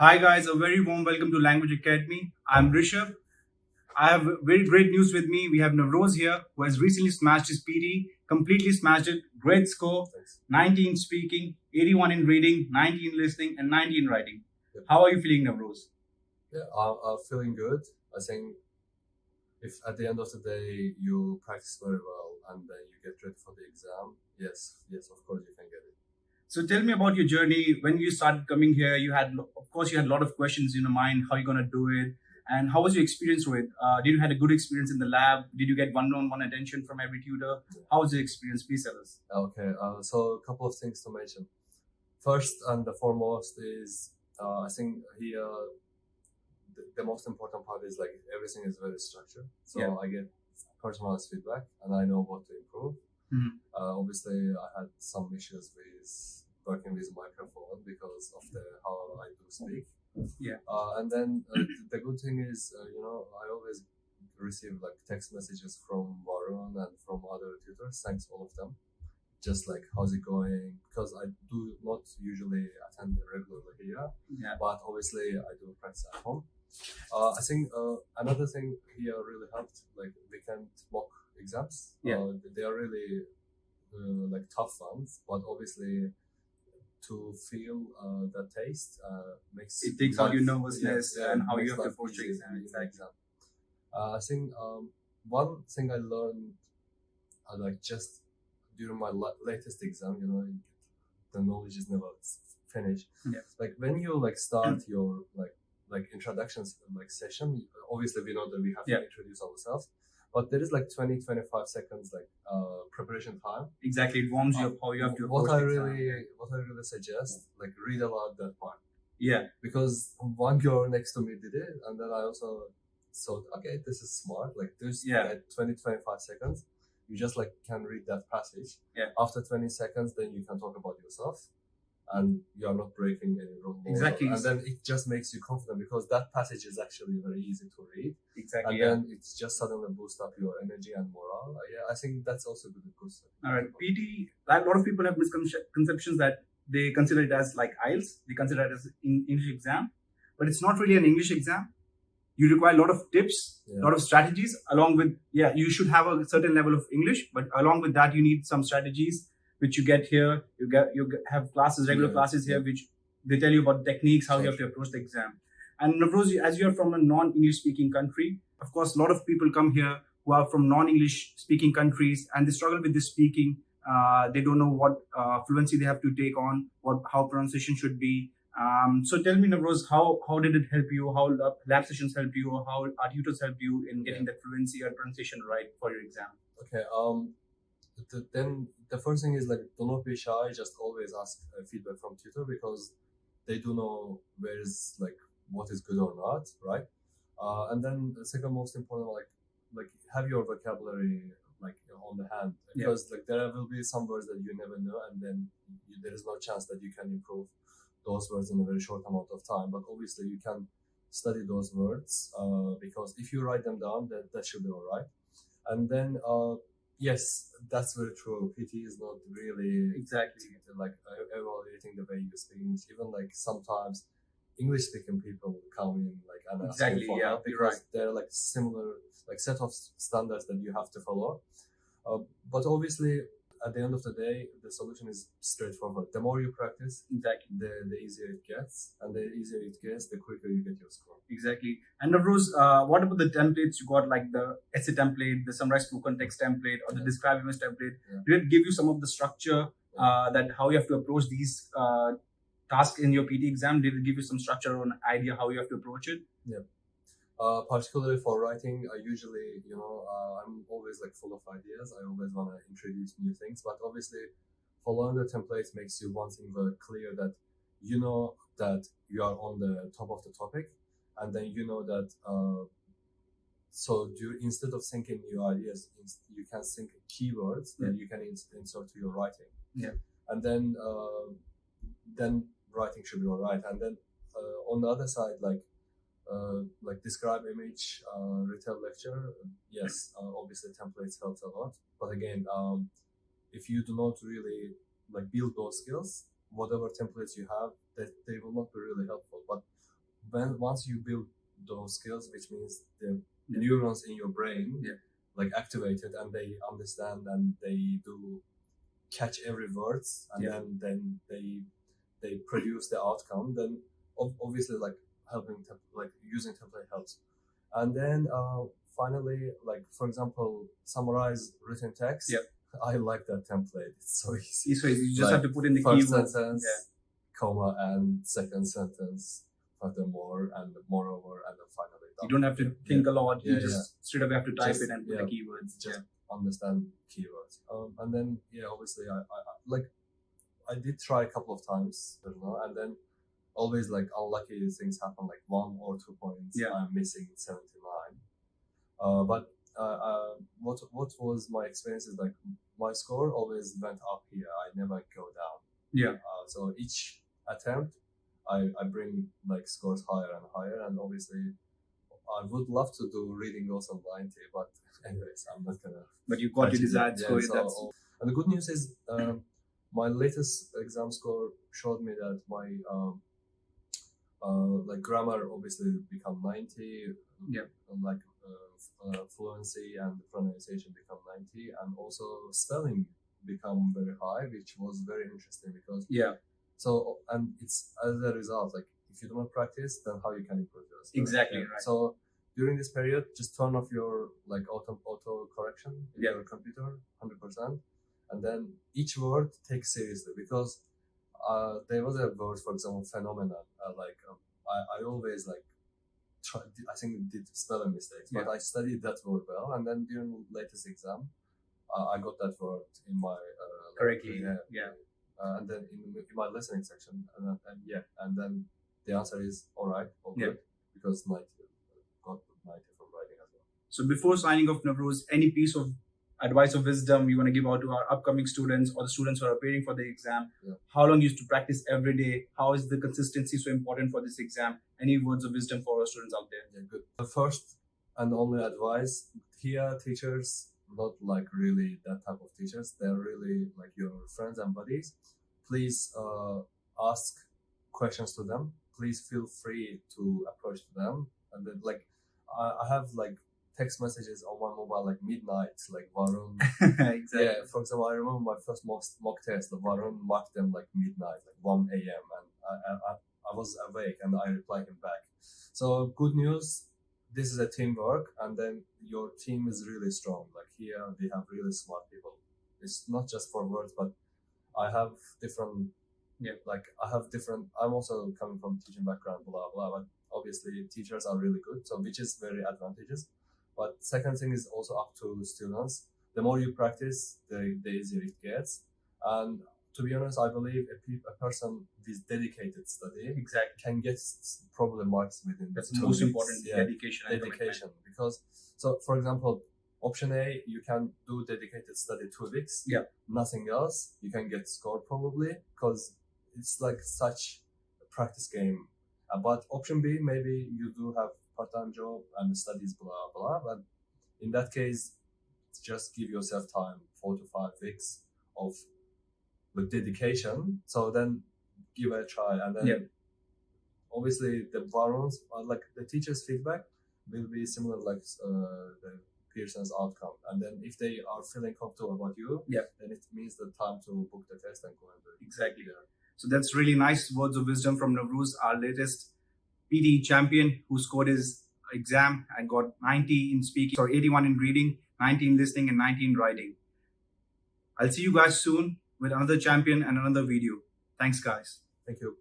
Hi guys, a very warm welcome to Language Academy. I'm Rishabh. I have very great news with me. We have Navroz here who has recently smashed his PT, completely smashed it. Great score, Thanks. 90 in speaking, 81 in reading, 90 in listening, and 90 in writing. Yep. How are you feeling, Navroz? Yeah, I'm feeling good. I think if at the end of the day you practice very well and then you get ready for the exam, yes, of course you can get it. So tell me about your journey. When you started coming here, of course, you had a lot of questions in your mind. How you gonna do it? And how was your experience with? Did you had a good experience in the lab? Did you get one-on-one attention from every tutor? How was the experience? Please tell us. Okay, so a couple of things to mention. First and the foremost is I think here the most important part is like everything is very structured. So Yeah. I get personalized feedback and I know what to improve. Mhm. Obviously, I had some issues with working with microphone because of the how I do speak. Yeah. And then the good thing is, I always receive like text messages from Varun and from other tutors. Thanks all of them. Just like how's it going? Because I do not usually attend regularly here, Yeah. but obviously I do practice at home. I think another thing here really helped, like weekend mock exams. Yeah. They are really like tough ones, but obviously to feel that taste makes It takes out your life- nervousness yeah, and it how you makes have to life approach the easy exam. in the Exactly. exam. I think one thing I learned like just during my latest exam, the knowledge is never finished. Yeah. Like when you like start your like introductions like session, obviously we know that we have Yeah. to introduce ourselves, but there is like 20-25 seconds like preparation time. Exactly. It warms you up how you have to approach What I the exam. really suggest, like read aloud that part, Yeah. because one girl next to me did it, and then I also thought, okay, this is smart. Like there's Yeah. like 20-25 seconds, you just like can read that passage. Yeah. After 20 seconds, then you can talk about yourself, and you are not breaking any rules. Exactly. And then it just makes you confident because that passage is actually very easy to read, Exactly. and Yeah. then it's just suddenly boost up your energy and morale. Yeah, I think that's also good. All right. PT. Like a lot of people have misconceptions that they consider it as like IELTS. They consider it as English exam, but it's not really an English exam. You require a lot of tips, a lot of strategies. Along with you should have a certain level of English, but along with that, you need some strategies which you get here. You have classes, regular classes here, which they tell you about techniques, how you have to approach the exam. And Navroz, as you're from a non-English speaking country, of course, a lot of people come here who are from non-English speaking countries and they struggle with this speaking. They don't know what fluency they have to take on, how pronunciation should be. So tell me, Navroz, how did it help you? How lab sessions help you? How our tutors help you in getting that fluency or pronunciation right for your exam? Okay. Then the first thing is like do not be shy. Just always ask feedback from tutor because they do know where is like what is good or not, right? And then the second most important, like have your vocabulary like on the hand, because like there will be some words that you never know, and then there is no chance that you can improve those words in a very short amount of time. But obviously you can study those words because if you write them down, that should be all right. And then yes, that's very true. PT is not really Exactly like evaluating the way you speak English. Even like sometimes English speaking people come in like and ask you for help because they're like similar like set of standards that you have to follow. But obviously at the end of the day, the solution is straightforward. The more you practice, the easier it gets, and the easier it gets, the quicker you get your score. Exactly. And Navroz, what about the templates you got, like the essay template, the summarize spoken text template, or the describe image template? Did it give you some of the structure that how you have to approach these tasks in your PT exam? Did it give you some structure or an idea how you have to approach it? Yeah. Particularly for writing, I usually, I'm always like full of ideas. I always want to introduce new things, but obviously following the template makes you one thing very clear, that you know that you are on the top of the topic, and then you know that instead of thinking new ideas, you can think keywords that you can insert to your writing. Yeah. And then writing should be all right. And then on the other side, like describe image, retell lecture. Yes, obviously templates helps a lot. But again, if you do not really like build those skills, whatever templates you have, that they will not be really helpful. But once you build those skills, which means the neurons in your brain like activated and they understand and they do catch every words and then they produce the outcome, then obviously like like using template helps. And then finally, like for example, summarize written text. I like that template. It's so easy. So you just have to put in the first keywords. sentence, comma, and second sentence, furthermore, and moreover, and then finally done. You don't have to think a lot. You Yeah, just straight away have to type Just- it and put the keywords. Just understand keywords. And then obviously I did try a couple of times, and then always like unlucky things happen, like 1 or 2 points. I'm missing 79. But what was my experience is like my score always went up here. I never go down. So each attempt, I bring like scores higher and higher, and obviously I would love to do reading also 90, but anyways, I'm not gonna. But you got your desired score. And the good news is, my latest exam score showed me that my like grammar obviously become 90. Like fluency and pronunciation become 90, and also spelling become very high, which was very interesting because So and it's as a result, like if you don't practice, then how you can improve your spelling? Exactly right. So during this period, just turn off your like auto correction in your computer 100%, and then each word take seriously, because there was a word, for example, phenomenon. I always like I think did spelling mistakes, but I studied that word well, and then during latest exam, I got that word in my correctly. And then in my listening section, and then the answer is all right, good, because 90 got 90 from writing as well. So before signing off, Navroz, any piece of advice or wisdom you want to give out to our upcoming students or the students who are preparing for the exam? How long you used to practice every day? How is the consistency so important for this exam? Any words of wisdom for our students out there? Good. The first and only advice here, teachers, not like really that type of teachers, they're really like your friends and buddies. Please ask questions to them. Please feel free to approach them. And then like I have like text messages on my mobile like midnight, like Varun. Exactly. Yeah, for example, I remember my first mock test, Varun marked them like midnight, like 1 a.m. and I was awake and I replied him back. So good news, this is a teamwork, and then your team is really strong. Like here, they have really smart people. It's not just for words, but I have different. I'm also coming from teaching background, blah blah. But obviously, teachers are really good, so which is very advantageous. But second thing is also up to students. The more you practice, the easier it gets. And to be honest, I believe a person with dedicated study can get probably marks within. That's the most important. Dedication. Because so for example, option A, you can do dedicated study 2 weeks. Nothing else, you can get score probably, because it's like such a practice game. But option B, maybe you do have part-time job and studies, blah blah. But in that case, just give yourself time, 4 to 5 weeks of with dedication. So then give it a try, and then obviously the Varuns, like the teacher's feedback, will be similar like the Pearson's outcome. And then if they are feeling comfortable about you, then it means the time to book the test and go and do it. Exactly. So that's really nice words of wisdom from Navroz, our latest PTE champion, who scored his exam and got 90 in speaking, 81 in reading, 90 in listening, and 90 in writing. I'll see you guys soon with another champion and another video. Thanks, guys. Thank you.